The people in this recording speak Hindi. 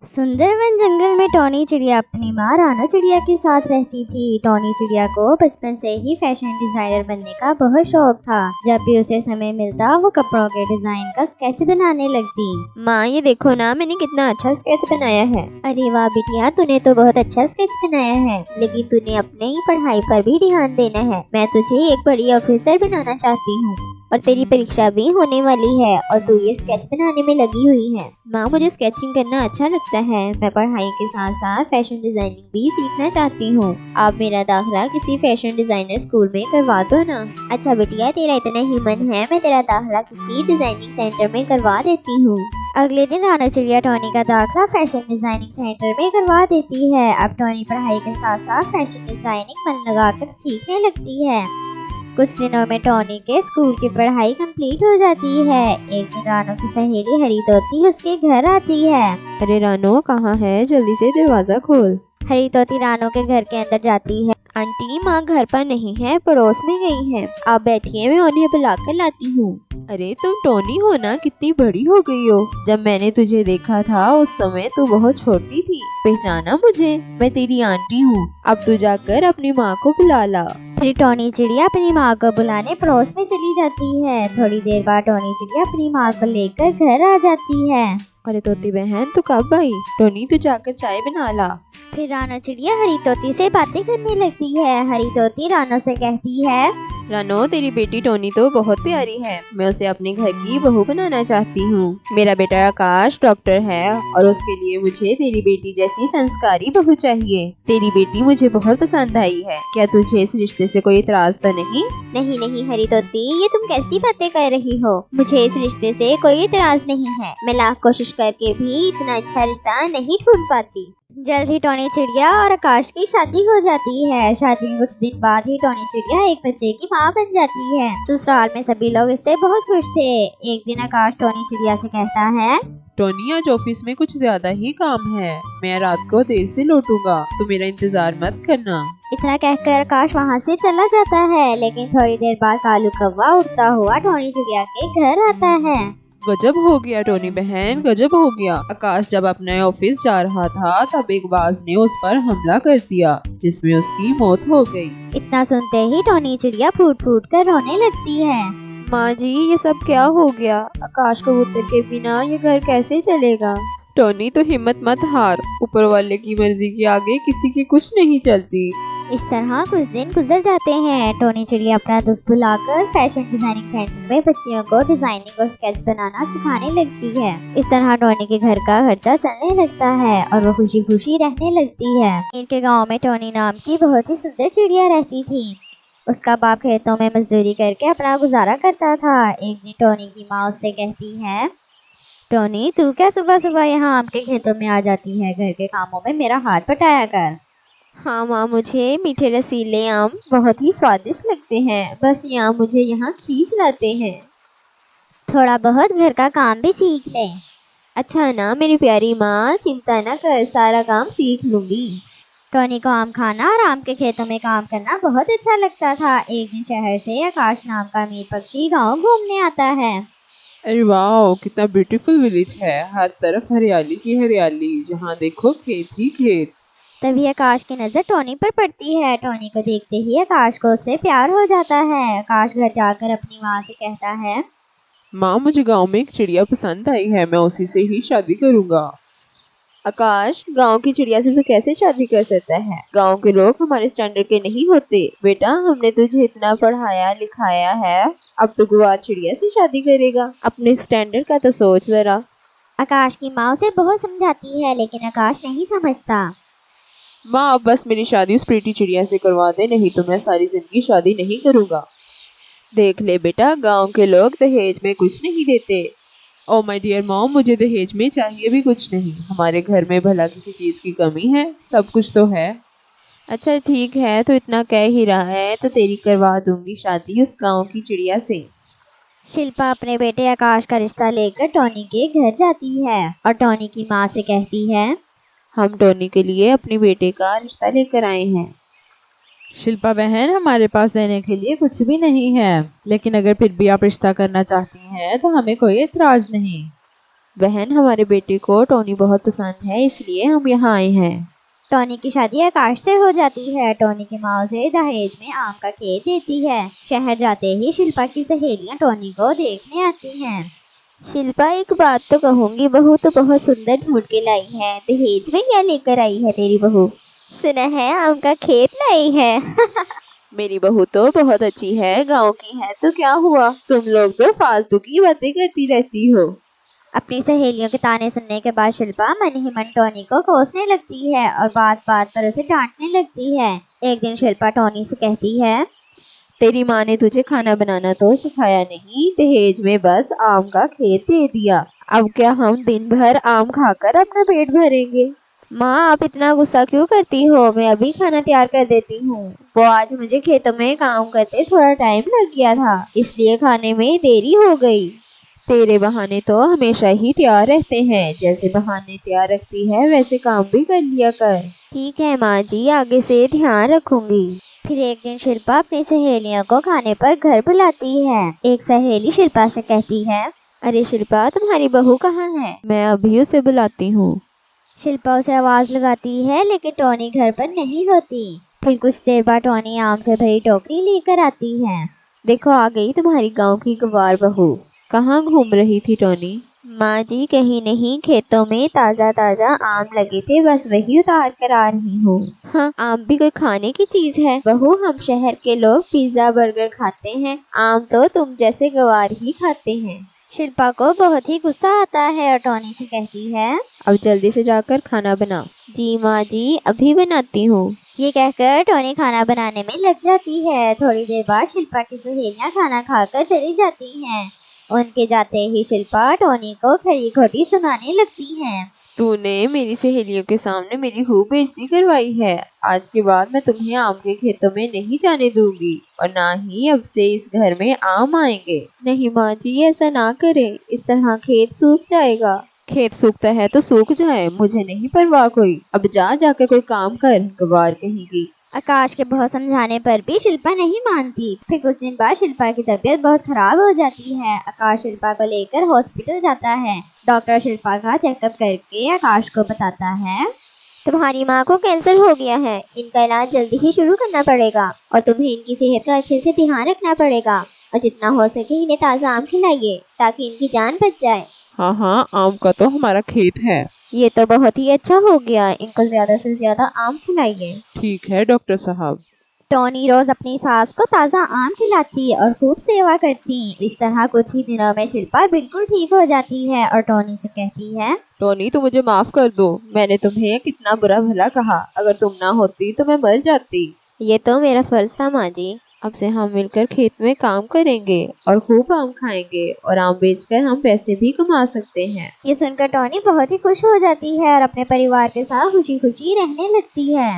सुंदरवन जंगल में टॉनी चिड़िया अपनी माँ रानो चिड़िया के साथ रहती थी। टॉनी चिड़िया को बचपन से ही फैशन डिजाइनर बनने का बहुत शौक था। जब भी उसे समय मिलता वो कपड़ों के डिजाइन का स्केच बनाने लगती। माँ ये देखो ना, मैंने कितना अच्छा स्केच बनाया है। अरे वाह बिटिया, तूने तो बहुत अच्छा स्केच बनाया है, लेकिन तूने अपने ही पढ़ाई पर भी ध्यान देना है। मैं तुझे एक बड़ी ऑफिसर बनाना चाहती हूँ और तेरी परीक्षा भी होने वाली है और तू ये स्केच बनाने में लगी हुई है। माँ मुझे स्केचिंग करना अच्छा लगता है। मैं पढ़ाई के साथ साथ फैशन डिजाइनिंग भी सीखना चाहती हूँ। आप मेरा दाखिला किसी फैशन डिजाइनर स्कूल में करवा दो ना। अच्छा बिटिया, तेरा इतना ही मन है, मैं तेरा दाखिला किसी डिजाइनिंग सेंटर में करवा देती हूँ। अगले दिन रानो चिड़िया टॉनी का दाखिला फैशन डिजाइनिंग सेंटर में करवा देती है। अब टॉनी पढ़ाई के साथ साथ फैशन डिजाइनिंग मन लगाकर सीखने लगती है। कुछ दिनों में टॉनी के स्कूल की पढ़ाई कंप्लीट हो जाती है। एक दिन रानो की सहेली हरी तोती उसके घर आती है। अरे रानो कहाँ है, जल्दी से दरवाजा खोल। हरी तोती रानो के घर के अंदर जाती है। आंटी माँ घर पर नहीं है, पड़ोस में गई है। आप बैठिए, मैं उन्हें बुला कर लाती हूँ। अरे तुम टोनी हो ना, कितनी बड़ी हो गई हो। जब मैंने तुझे देखा था उस समय तू बहुत छोटी थी। पहचाना मुझे? मैं तेरी आंटी हूँ। अब तू जाकर अपनी माँ को बुला ला। फिर टॉनी चिड़िया अपनी माँ को बुलाने पड़ोस में चली जाती है। थोड़ी देर बाद टॉनी चिड़िया अपनी माँ को लेकर घर आ जाती है। अरे तोती बहन तू कब आई? टोनी तू जाकर चाय बना ला। फिर रानो चिड़िया हरी तोती से बातें करने लगती है। हरी तोती रानो से कहती है, रानो तेरी बेटी टोनी तो बहुत प्यारी है, मैं उसे अपने घर की बहू बनाना चाहती हूँ। मेरा बेटा आकाश डॉक्टर है और उसके लिए मुझे तेरी बेटी जैसी संस्कारी बहू चाहिए। तेरी बेटी मुझे बहुत पसंद आई है। क्या तुझे इस रिश्ते से कोई इतराज तो नहीं? नहीं नहीं हरी तोती, ये तुम कैसी बातें कर रही हो? मुझे इस रिश्ते से कोई इतराज नहीं है। मैं लाख कोशिश करके भी इतना अच्छा रिश्ता नहीं ढूंढ पाती। जल्द ही टॉनी चिड़िया और आकाश की शादी हो जाती है। शादी के कुछ दिन बाद ही टॉनी चिड़िया एक बच्चे की माँ बन जाती है। ससुराल में सभी लोग इससे बहुत खुश थे। एक दिन आकाश टॉनी चिड़िया से कहता है, टोनी आज ऑफिस में कुछ ज्यादा ही काम है, मैं रात को देर से लौटूंगा, तो मेरा इंतजार मत करना। इतना कहकर आकाश वहाँ से चला जाता है। लेकिन थोड़ी देर बाद कालू कौवा उड़ता हुआ टॉनी चिड़िया के घर आता है। गजब हो गया टोनी बहन, गजब हो गया। आकाश जब अपने ऑफिस जा रहा था तब एक बाज ने उस पर हमला कर दिया, जिसमें उसकी मौत हो गई। इतना सुनते ही टॉनी चिड़िया फूट फूट कर रोने लगती है। माँ जी ये सब क्या हो गया? आकाश कबूतर के बिना ये घर कैसे चलेगा? टोनी तो हिम्मत मत हार, ऊपर वाले की मर्जी के आगे किसी की कुछ नहीं चलती। इस तरह कुछ दिन गुजर जाते हैं। टोनी चिड़िया अपना दुख भुलाकर फैशन डिजाइनिंग सेंटर में बच्चियों को डिजाइनिंग और स्केच बनाना सिखाने लगती है। इस तरह टोनी के घर का खर्चा चलने लगता है और वो खुशी खुशी रहने लगती है। इनके गांव में टोनी नाम की बहुत ही सुंदर चिड़िया रहती थी। उसका बाप खेतों में मजदूरी करके अपना गुजारा करता था। एक दिन टोनी की माँ उससे कहती है, टोनी तू क्या सुबह सुबह यहाँ आम के खेतों में आ जाती है? घर के कामों में मेरा हाथ बटाया कर। हाँ माँ, मुझे मीठे रसीले आम बहुत ही स्वादिष्ट लगते हैं, बस ये आम मुझे यहाँ खींच लाते हैं। थोड़ा बहुत घर का काम भी सीख ले। अच्छा ना मेरी प्यारी माँ, चिंता न कर, सारा काम सीख लूंगी। टोनी को आम खाना और आम के खेतों में काम करना बहुत अच्छा लगता था। एक दिन शहर से आकाश नाम का अमीर पक्षी गांव घूमने आता है। अरे वाह, कितना ब्यूटीफुल विलेज है, हर तरफ हरियाली की हरियाली, जहाँ देखो खेत ही खेत। तभी आकाश की नजर टोनी पर पड़ती है। टोनी को देखते ही आकाश को उससे प्यार हो जाता है। आकाश घर जाकर अपनी माँ से कहता है, माँ मुझे गांव में एक चिड़िया पसंद आई है, मैं उसी से ही शादी करूंगा। आकाश गांव की चिड़िया से तो कैसे शादी कर सकता है? गांव के लोग हमारे स्टैंडर्ड के नहीं होते। बेटा हमने तुझे इतना पढ़ाया लिखाया है, अब तो गुआर चिड़िया से शादी करेगा? अपने स्टैंडर्ड का तो सोच जरा। आकाश की माँ उसे बहुत समझाती है, लेकिन आकाश नहीं समझता। माँ अब बस मेरी शादी उस प्रीति चिड़िया से करवा दे, नहीं तो मैं सारी जिंदगी शादी नहीं करूंगा। देख ले बेटा, गांव के लोग दहेज में कुछ नहीं देते। ओ माय डियर मॉम, मुझे दहेज में चाहिए भी कुछ नहीं। हमारे घर में भला किसी चीज की कमी है? सब कुछ तो है। अच्छा ठीक है, तो इतना कह ही रहा है तो तेरी करवा दूंगी शादी उस गांव की चिड़िया से। शिल्पा अपने बेटे आकाश का रिश्ता लेकर टोनी के घर जाती है और टोनी की माँ से कहती है, हम टोनी के लिए अपने बेटे का रिश्ता लेकर आए हैं। शिल्पा बहन, हमारे पास देने के लिए कुछ भी नहीं है, लेकिन अगर फिर भी आप रिश्ता करना चाहती हैं तो हमें कोई एतराज नहीं। बहन, हमारे बेटे को टोनी बहुत पसंद है, इसलिए हम यहाँ आए हैं। टोनी की शादी आकाश से हो जाती है। टोनी की माँ उसे दहेज में आम का खेत देती है। शहर जाते ही शिल्पा की सहेलियाँ टोनी को देखने आती हैं। शिल्पा, एक बात तो कहूँगी, बहू तो बहुत सुंदर ढूंढ के लाई है। दहेज में क्या लेकर आई है तेरी बहू? सुना है आम का खेत लाई है। मेरी बहू तो बहुत अच्छी है, गांव की है तो क्या हुआ, तुम लोग तो फालतू की बातें करती रहती हो। अपनी सहेलियों के ताने सुनने के बाद शिल्पा मन ही मन टोनी को कोसने लगती है और बात बात पर उसे डांटने लगती है। एक दिन शिल्पा टोनी से कहती है, तेरी माँ ने तुझे खाना बनाना तो सिखाया नहीं, दहेज में बस आम का खेत दे दिया। अब क्या हम दिन भर आम खाकर अपना पेट भरेंगे? माँ, आप इतना गुस्सा क्यों करती हो? मैं अभी खाना तैयार कर देती हूँ। वो आज मुझे खेतों में काम करते थोड़ा टाइम लग गया था, इसलिए खाने में देरी हो गई। तेरे बहाने तो हमेशा ही तैयार रहते हैं, जैसे बहाने तैयार रखती है वैसे काम भी कर लिया कर। ठीक है माँ जी, आगे से ध्यान रखूंगी। फिर एक दिन शिल्पा अपनी सहेलियों को खाने पर घर बुलाती है। एक सहेली शिल्पा से कहती है, अरे शिल्पा, तुम्हारी बहू कहाँ है? मैं अभी उसे बुलाती हूँ। शिल्पा उसे आवाज लगाती है, लेकिन टोनी घर पर नहीं होती। फिर कुछ देर बाद टोनी आम से भरी टोकरी लेकर आती है। देखो, आ गई तुम्हारी गांव की गवार बहू। कहाँ घूम रही थी टोनी? माँ जी, कहीं नहीं, खेतों में ताजा ताजा आम लगे थे, बस वही उतार कर आ रही हूँ। हाँ, आम भी कोई खाने की चीज है? बहू, हम शहर के लोग पिज्जा बर्गर खाते हैं, आम तो तुम जैसे गवार ही खाते हैं। शिल्पा को बहुत ही गुस्सा आता है और टोनी से कहती है, अब जल्दी से जाकर खाना बना। जी माँ जी, अभी बनाती हूँ। ये कहकर टोनी खाना बनाने में लग जाती है। थोड़ी देर बाद शिल्पा की सहेलियाँ खाना खाकर चली जाती हैं। उनके जाते ही शिल्पा टोनी को खरी खोटी सुनाने लगती है। तूने मेरी सहेलियों के सामने मेरी खूब बेइज्जती करवाई है। आज के बाद मैं तुम्हें आम के खेतों में नहीं जाने दूंगी और ना ही अब से इस घर में आम आएंगे। नहीं माँ जी, ऐसा ना करें, इस तरह खेत सूख जाएगा। खेत सूखता है तो सूख जाए, मुझे नहीं परवाह कोई। अब जाकर कोई काम कर, गवार कहेगी। आकाश के बहुत समझाने पर भी शिल्पा नहीं मानती। फिर कुछ दिन बाद शिल्पा की तबीयत बहुत खराब हो जाती है। आकाश शिल्पा को लेकर हॉस्पिटल जाता है। डॉक्टर शिल्पा का चेकअप करके आकाश को बताता है, तुम्हारी माँ को कैंसर हो गया है, इनका इलाज जल्दी ही शुरू करना पड़ेगा और तुम्हें इनकी सेहत का अच्छे से ध्यान रखना पड़ेगा और जितना हो सके इन्हें ताज़ा आम खिलाइए ताकि इनकी जान बच जाए। हाँ हाँ, आम का तो हमारा खेत है। ये तो बहुत ही अच्छा हो गया, इनको ज्यादा से ज्यादा आम खिलाइए। ठीक है डॉक्टर साहब। टोनी रोज अपनी सास को ताज़ा आम खिलाती और खूब सेवा करती। इस तरह कुछ ही दिनों में शिल्पा बिल्कुल ठीक हो जाती है और टोनी से कहती है, टोनी, तुम मुझे माफ कर दो, मैंने तुम्हें कितना बुरा भला कहा। अगर तुम ना होती तो मैं मर जाती। ये तो मेरा फर्ज था माँ जी। अब से हम मिलकर खेत में काम करेंगे और खूब आम खाएंगे और आम बेचकर हम पैसे भी कमा सकते हैं। ये सुनकर टोनी बहुत ही खुश हो जाती है और अपने परिवार के साथ खुशी खुशी रहने लगती है।